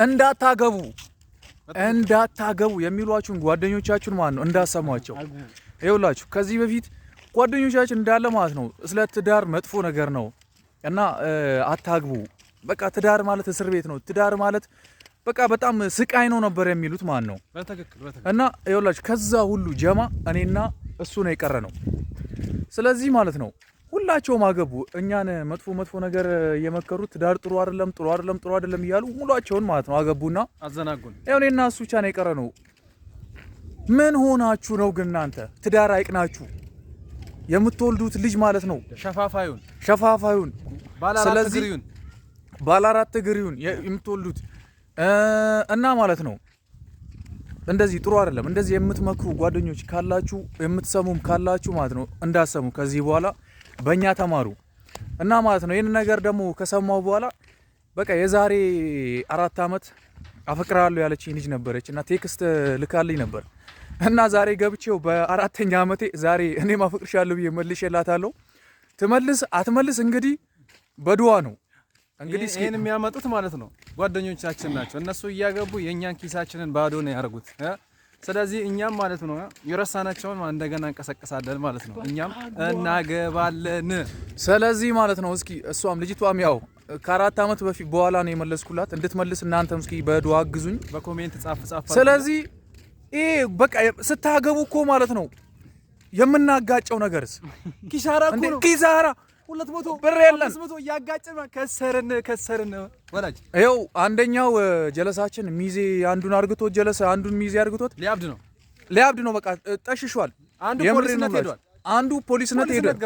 እንዳታገቡ የሚሏችሁን ጓደኞቻችሁን ማለት ነው እንዳሰሟቸው። ይኸውላችሁ ከዚህ በፊት ጓደኞቻችን እንዳለ ማለት ነው ስለ ትዳር መጥፎ ነገር ነው እና አታግቡ፣ በቃ ትዳር ማለት እስር ቤት ነው፣ ትዳር ማለት በቃ በጣም ስቃይ ነው ነበር የሚሉት ማለት ነው። እና ይኸውላችሁ ከዛ ሁሉ ጀማ እኔና እሱ ነው የቀረ ነው። ስለዚህ ማለት ነው ሁላቸውም አገቡ። እኛን መጥፎ ነገር እየመከሩ ትዳር ጥሩ አይደለም እያሉ ሙሏቸውን ማለት ነው አገቡና አዘናጉን። ያው እኔና እሱ ብቻ ነው የቀረ ነው። ምን ሆናችሁ ነው ግን እናንተ? ትዳር አይቅናችሁ የምትወልዱት ልጅ ማለት ነው ሸፋፋዩን ባለ አራት እግር ይሁን የምትወልዱት እና ማለት ነው እንደዚህ ጥሩ አይደለም። እንደዚህ የምትመክሩ ጓደኞች ካላችሁ የምትሰሙም ካላችሁ ማለት ነው እንዳሰሙ ከዚህ በኋላ በእኛ ተማሩ እና ማለት ነው። ይህን ነገር ደግሞ ከሰማው በኋላ በቃ የዛሬ 4 ዓመት አፈቅራለሁ ያለችኝ ልጅ ነበረች እና ቴክስት ልካልኝ ነበር እና ዛሬ ገብቼው በ4ኛ ዓመቴ ዛሬ እኔም አፈቅርሻለሁ ብዬ መልሼላታለሁ። ትመልስ አትመልስ እንግዲህ በዱዓ ነው። እንግዲህ ይሄን የሚያመጡት ማለት ነው ጓደኞቻችን ናቸው። እነሱ እያገቡ የኛን ኪሳችንን ባዶ ነው ያደርጉት። ስለዚህ እኛም ማለት ነው የረሳናቸውን እንደገና እንቀሰቀሳለን ማለት ነው። እኛም እናገባለን። ስለዚህ ማለት ነው እስኪ እሷም ልጅቷም ያው ከ4 ዓመት በፊት በኋላ ነው የመለስኩላት እንድትመልስ እናንተም እስኪ በዱዓ አግዙኝ፣ በኮሜንት ጻፍ። ስለዚህ ይሄ በቃ ስታገቡ እኮ ማለት ነው የምናጋጨው ነገርስ ኪሳራ እኮ ነው። ኪሳራ 200 ብር የለን 500 እያጋጨን ከሰርን ወላጅ። ይኸው አንደኛው ጀለሳችን ሚዜ አንዱን አርግቶት ጀለሳ አንዱን ሚዜ አርግቶት ሊያብድ ነው በቃ ጠሽሿል። አንዱ ፖሊስነት ሄዷል። አንዱ ፖሊስነት ሄዷል።